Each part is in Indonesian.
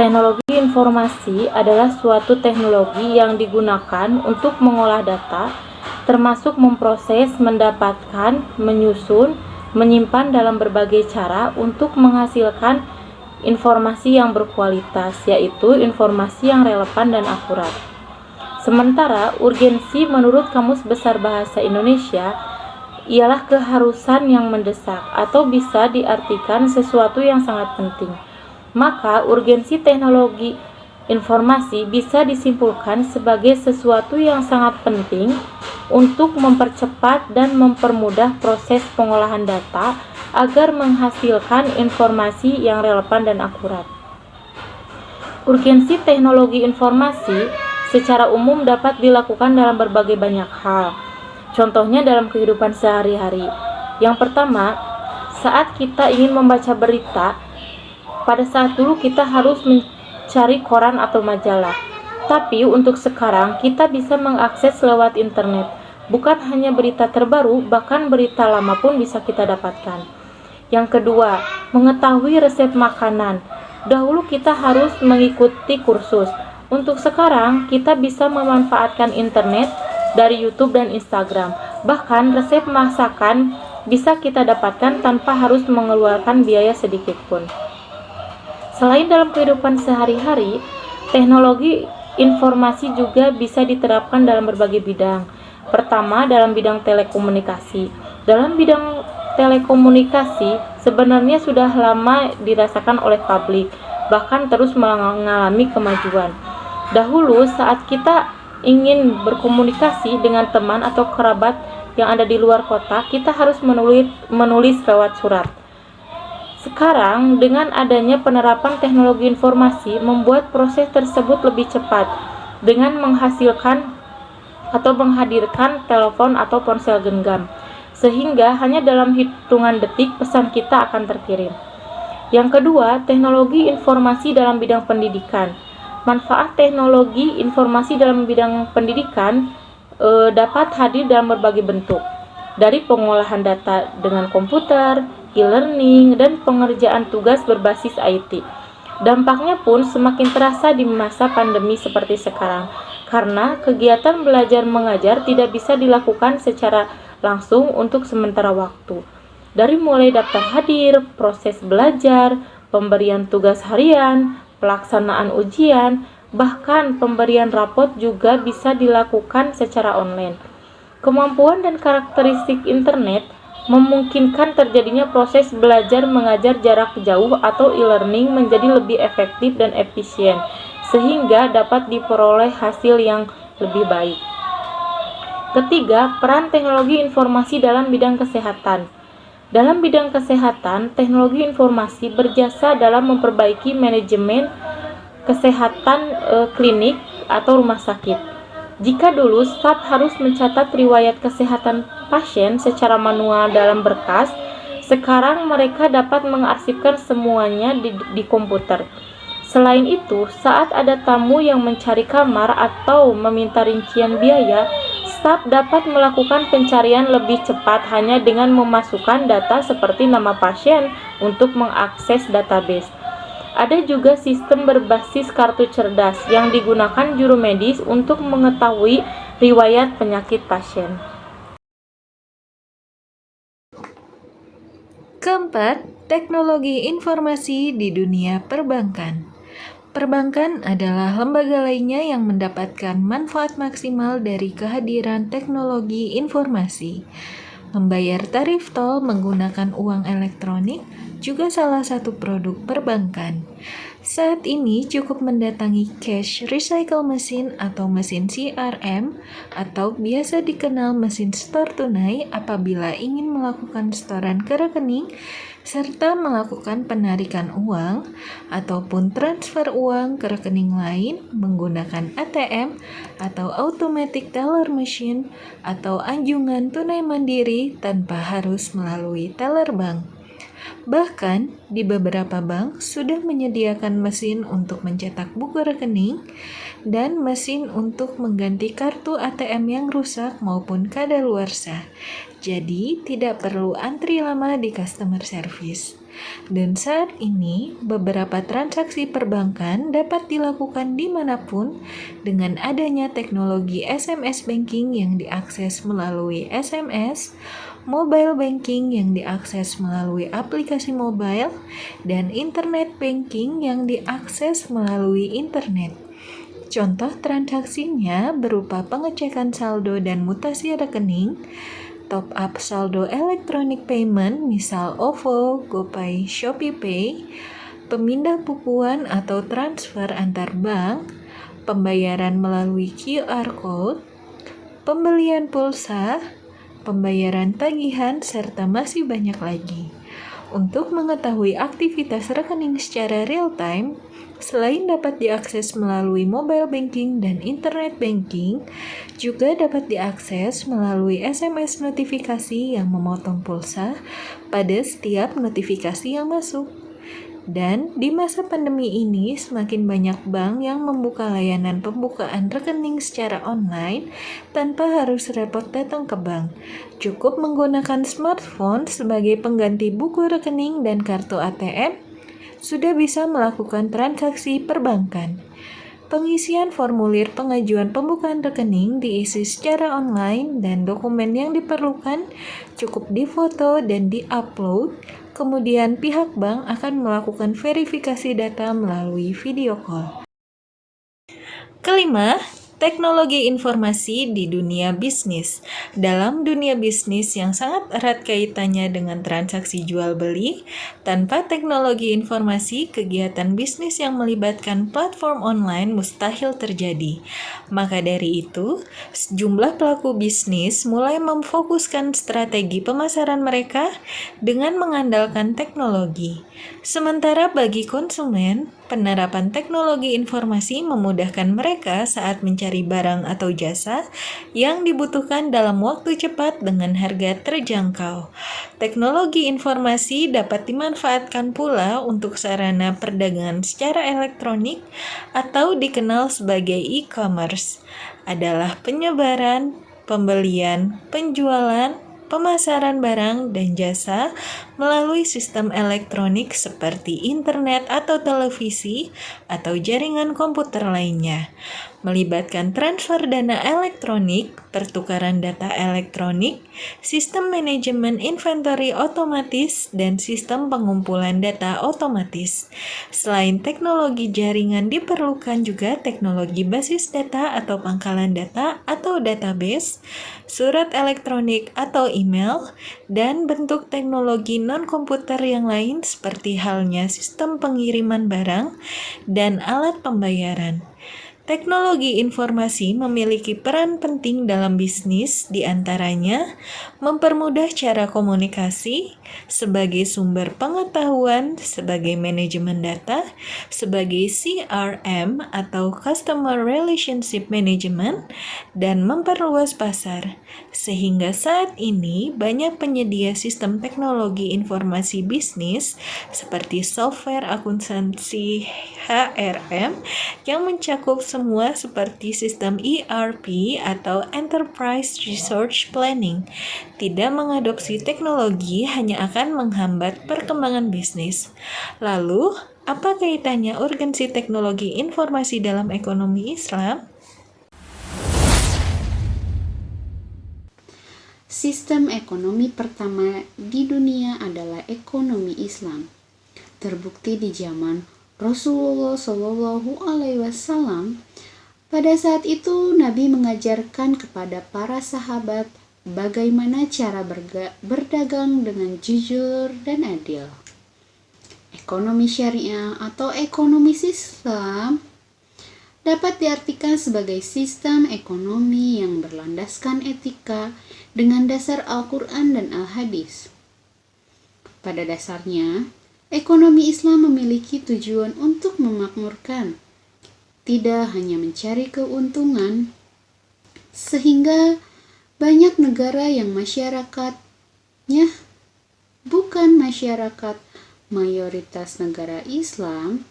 Teknologi informasi adalah suatu teknologi yang digunakan untuk mengolah data, termasuk memproses, mendapatkan, menyusun, menyimpan dalam berbagai cara untuk menghasilkan informasi yang berkualitas, yaitu informasi yang relevan dan akurat. Sementara, urgensi menurut Kamus Besar Bahasa Indonesia ialah keharusan yang mendesak atau bisa diartikan sesuatu yang sangat penting. Maka, urgensi teknologi informasi bisa disimpulkan sebagai sesuatu yang sangat penting untuk mempercepat dan mempermudah proses pengolahan data agar menghasilkan informasi yang relevan dan akurat. Urgensi teknologi informasi secara umum dapat dilakukan dalam berbagai banyak hal. Contohnya dalam kehidupan sehari-hari. Yang pertama, saat kita ingin membaca berita, pada saat dulu kita harus mencari koran atau majalah. Tapi untuk sekarang kita bisa mengakses lewat internet. Bukan hanya berita terbaru, bahkan berita lama pun bisa kita dapatkan. Yang kedua, mengetahui resep makanan. Dahulu kita harus mengikuti kursus. Untuk sekarang kita bisa memanfaatkan internet dari YouTube dan Instagram. Bahkan resep masakan bisa kita dapatkan tanpa harus mengeluarkan biaya sedikit pun. Selain dalam kehidupan sehari-hari, teknologi informasi juga bisa diterapkan dalam berbagai bidang. Pertama, dalam bidang telekomunikasi. Dalam bidang telekomunikasi, sebenarnya sudah lama dirasakan oleh publik, bahkan terus mengalami kemajuan. Dahulu, saat kita ingin berkomunikasi dengan teman atau kerabat yang ada di luar kota, kita harus menulis lewat surat. Sekarang, dengan adanya penerapan teknologi informasi, membuat proses tersebut lebih cepat dengan menghasilkan atau menghadirkan telepon atau ponsel genggam, sehingga hanya dalam hitungan detik pesan kita akan terkirim. Yang kedua, teknologi informasi dalam bidang pendidikan. Manfaat teknologi informasi dalam bidang pendidikan dapat hadir dalam berbagai bentuk, dari pengolahan data dengan komputer, e-learning, dan pengerjaan tugas berbasis IT. Dampaknya pun semakin terasa di masa pandemi seperti sekarang, karena kegiatan belajar mengajar tidak bisa dilakukan secara langsung untuk sementara waktu. Dari mulai daftar hadir, proses belajar, pemberian tugas harian, pelaksanaan ujian, bahkan pemberian rapot juga bisa dilakukan secara online. Kemampuan dan karakteristik internet memungkinkan terjadinya proses belajar mengajar jarak jauh atau e-learning menjadi lebih efektif dan efisien, sehingga dapat diperoleh hasil yang lebih baik. Ketiga, peran teknologi informasi dalam bidang kesehatan. Dalam bidang kesehatan, teknologi informasi berjasa dalam memperbaiki manajemen kesehatan klinik atau rumah sakit. Jika dulu staf harus mencatat riwayat kesehatan pasien secara manual dalam berkas, sekarang mereka dapat mengarsipkan semuanya di komputer. Selain itu, saat ada tamu yang mencari kamar atau meminta rincian biaya, staf dapat melakukan pencarian lebih cepat hanya dengan memasukkan data seperti nama pasien untuk mengakses database. Ada juga sistem berbasis kartu cerdas yang digunakan juru medis untuk mengetahui riwayat penyakit pasien. Keempat, teknologi informasi di dunia perbankan. Perbankan adalah lembaga lainnya yang mendapatkan manfaat maksimal dari kehadiran teknologi informasi. Membayar tarif tol menggunakan uang elektronik juga salah satu produk perbankan. Saat ini cukup mendatangi cash recycle machine atau mesin CRM atau biasa dikenal mesin store tunai apabila ingin melakukan setoran ke rekening serta melakukan penarikan uang ataupun transfer uang ke rekening lain menggunakan ATM atau automatic teller machine atau anjungan tunai mandiri tanpa harus melalui teller bank. Bahkan, di beberapa bank sudah menyediakan mesin untuk mencetak buku rekening dan mesin untuk mengganti kartu ATM yang rusak maupun kadaluarsa. Jadi, tidak perlu antri lama di customer service. Dan saat ini, beberapa transaksi perbankan dapat dilakukan dimanapun dengan adanya teknologi SMS banking yang diakses melalui SMS, mobile banking yang diakses melalui aplikasi mobile, dan internet banking yang diakses melalui internet. Contoh transaksinya berupa pengecekan saldo dan mutasi rekening, top up saldo elektronik payment misal OVO, GoPay, ShopeePay, pemindah bukuan atau transfer antar bank, pembayaran melalui QR Code, pembelian pulsa, pembayaran tagihan, serta masih banyak lagi. Untuk mengetahui aktivitas rekening secara real-time, selain dapat diakses melalui mobile banking dan internet banking, juga dapat diakses melalui SMS notifikasi yang memotong pulsa pada setiap notifikasi yang masuk. Dan di masa pandemi ini, semakin banyak bank yang membuka layanan pembukaan rekening secara online tanpa harus repot datang ke bank. Cukup menggunakan smartphone sebagai pengganti buku rekening dan kartu ATM, sudah bisa melakukan transaksi perbankan. Pengisian formulir pengajuan pembukaan rekening diisi secara online dan dokumen yang diperlukan cukup difoto dan diupload. Kemudian pihak bank akan melakukan verifikasi data melalui video call. Kelima, teknologi informasi di dunia bisnis. Dalam dunia bisnis yang sangat erat kaitannya dengan transaksi jual beli, tanpa teknologi informasi, kegiatan bisnis yang melibatkan platform online mustahil terjadi. Maka dari itu, sejumlah pelaku bisnis mulai memfokuskan strategi pemasaran mereka dengan mengandalkan teknologi. Sementara bagi konsumen, penerapan teknologi informasi memudahkan mereka saat mencari barang atau jasa yang dibutuhkan dalam waktu cepat dengan harga terjangkau. Teknologi informasi dapat dimanfaatkan pula untuk sarana perdagangan secara elektronik atau dikenal sebagai e-commerce, adalah penyebaran, pembelian, penjualan, pemasaran barang dan jasa melalui sistem elektronik seperti internet atau televisi atau jaringan komputer lainnya, melibatkan transfer dana elektronik, pertukaran data elektronik, sistem manajemen inventory otomatis, dan sistem pengumpulan data otomatis. Selain teknologi jaringan diperlukan juga teknologi basis data atau pangkalan data atau database, surat elektronik atau email, dan bentuk teknologi non-komputer yang lain seperti halnya sistem pengiriman barang dan alat pembayaran. Teknologi informasi memiliki peran penting dalam bisnis, diantaranya mempermudah cara komunikasi, sebagai sumber pengetahuan, sebagai manajemen data, sebagai CRM atau Customer Relationship Management, dan memperluas pasar. Sehingga saat ini banyak penyedia sistem teknologi informasi bisnis seperti software akuntansi HRM yang mencakup semua seperti sistem ERP atau Enterprise Resource Planning. Tidak mengadopsi teknologi hanya akan menghambat perkembangan bisnis. Lalu, apa kaitannya urgensi teknologi informasi dalam ekonomi Islam? Sistem ekonomi pertama di dunia adalah ekonomi Islam. Terbukti di zaman Rasulullah Shallallahu Alaihi Wasallam. Pada saat itu Nabi mengajarkan kepada para sahabat bagaimana cara berdagang dengan jujur dan adil. Ekonomi syariah atau ekonomi Islam dapat diartikan sebagai sistem ekonomi yang berlandaskan etika dengan dasar Al-Quran dan Al-Hadis. Pada dasarnya, ekonomi Islam memiliki tujuan untuk memakmurkan, tidak hanya mencari keuntungan, sehingga banyak negara yang masyarakatnya bukan masyarakat mayoritas negara Islam,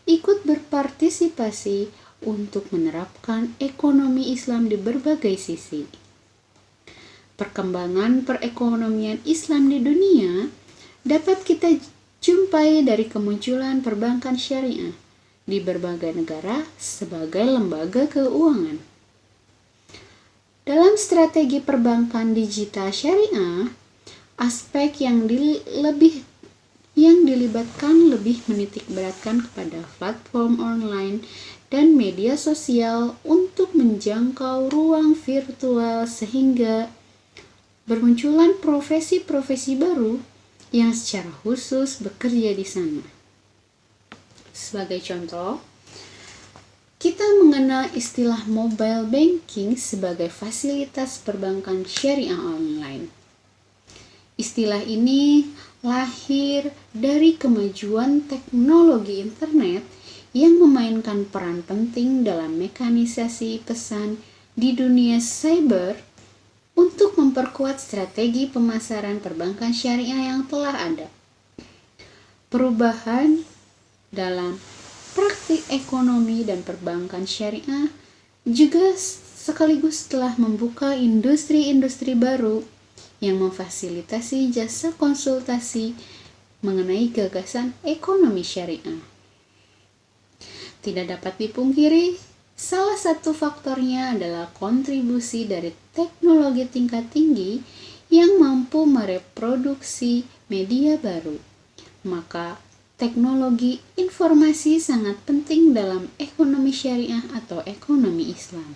ikut berpartisipasi untuk menerapkan ekonomi Islam di berbagai sisi. Perkembangan perekonomian Islam di dunia dapat kita jumpai dari kemunculan perbankan syariah di berbagai negara sebagai lembaga keuangan. Dalam strategi perbankan digital syariah, aspek yang dilibatkan lebih menitik beratkan kepada platform online dan media sosial untuk menjangkau ruang virtual sehingga bermunculan profesi-profesi baru yang secara khusus bekerja di sana. Sebagai contoh, kita mengenal istilah mobile banking sebagai fasilitas perbankan syariah online. Istilah ini lahir dari kemajuan teknologi internet yang memainkan peran penting dalam mekanisasi pesan di dunia cyber untuk memperkuat strategi pemasaran perbankan syariah yang telah ada. Perubahan dalam praktik ekonomi dan perbankan syariah juga sekaligus telah membuka industri-industri baru yang memfasilitasi jasa konsultasi mengenai gagasan ekonomi syariah. Tidak dapat dipungkiri, salah satu faktornya adalah kontribusi dari teknologi tingkat tinggi yang mampu mereproduksi media baru. Maka, teknologi informasi sangat penting dalam ekonomi syariah atau ekonomi Islam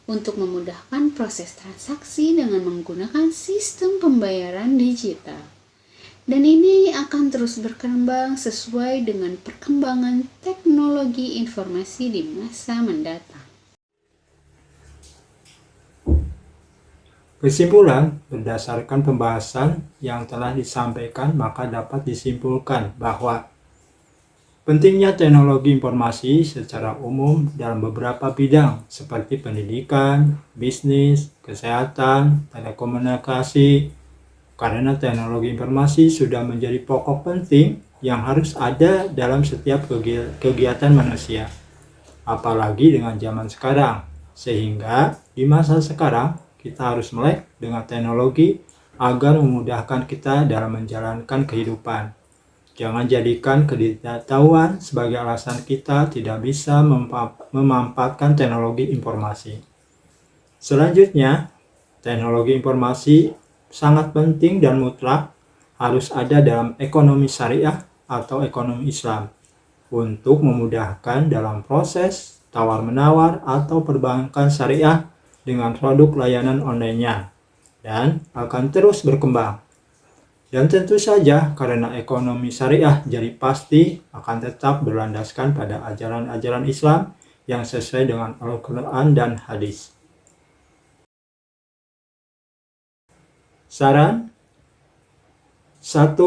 untuk memudahkan proses transaksi dengan menggunakan sistem pembayaran digital. Dan ini akan terus berkembang sesuai dengan perkembangan teknologi informasi di masa mendatang. Kesimpulan, berdasarkan pembahasan yang telah disampaikan, maka dapat disimpulkan bahwa pentingnya teknologi informasi secara umum dalam beberapa bidang seperti pendidikan, bisnis, kesehatan, telekomunikasi, karena teknologi informasi sudah menjadi pokok penting yang harus ada dalam setiap kegiatan manusia, apalagi dengan zaman sekarang, sehingga di masa sekarang kita harus melek dengan teknologi agar memudahkan kita dalam menjalankan kehidupan. Jangan jadikan ketidaktahuan sebagai alasan kita tidak bisa memanfaatkan teknologi informasi. Selanjutnya, teknologi informasi sangat penting dan mutlak harus ada dalam ekonomi syariah atau ekonomi Islam untuk memudahkan dalam proses tawar-menawar atau perbankan syariah dengan produk layanan online-nya dan akan terus berkembang. Dan tentu saja karena ekonomi syariah jadi pasti akan tetap berlandaskan pada ajaran-ajaran Islam yang sesuai dengan Al-Quran dan hadis. Saran 1.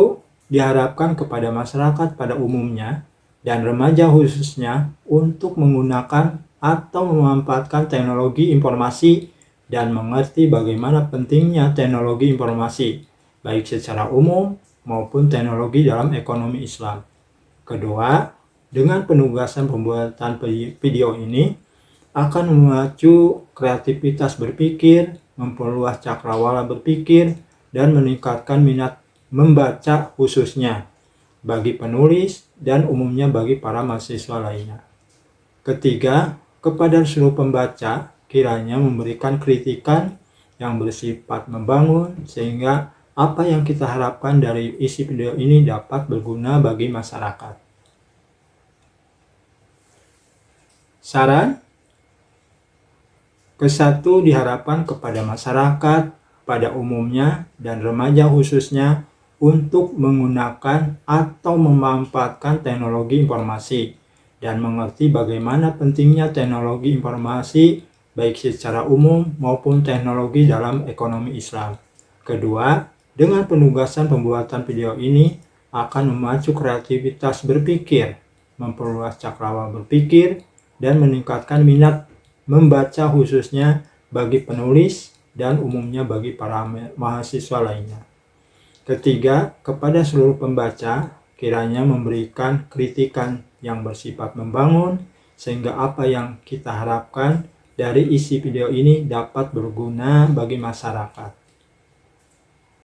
Diharapkan kepada masyarakat pada umumnya dan remaja khususnya untuk menggunakan atau memanfaatkan teknologi informasi dan mengerti bagaimana pentingnya teknologi informasi, baik secara umum maupun teknologi dalam ekonomi Islam. Kedua, dengan penugasan pembuatan video ini akan memacu kreativitas berpikir, memperluas cakrawala berpikir, dan meningkatkan minat membaca khususnya bagi penulis dan umumnya bagi para mahasiswa lainnya. Ketiga, kepada seluruh pembaca kiranya memberikan kritikan yang bersifat membangun sehingga apa yang kita harapkan dari isi video ini dapat berguna bagi masyarakat. Saran ke-1 diharapkan kepada masyarakat pada umumnya dan remaja khususnya untuk menggunakan atau memanfaatkan teknologi informasi dan mengerti bagaimana pentingnya teknologi informasi baik secara umum maupun teknologi dalam ekonomi Islam. Kedua, dengan penugasan pembuatan video ini akan memacu kreativitas berpikir, memperluas cakrawala berpikir, dan meningkatkan minat membaca khususnya bagi penulis dan umumnya bagi para mahasiswa lainnya. Ketiga, kepada seluruh pembaca, kiranya memberikan kritikan yang bersifat membangun, sehingga apa yang kita harapkan dari isi video ini dapat berguna bagi masyarakat.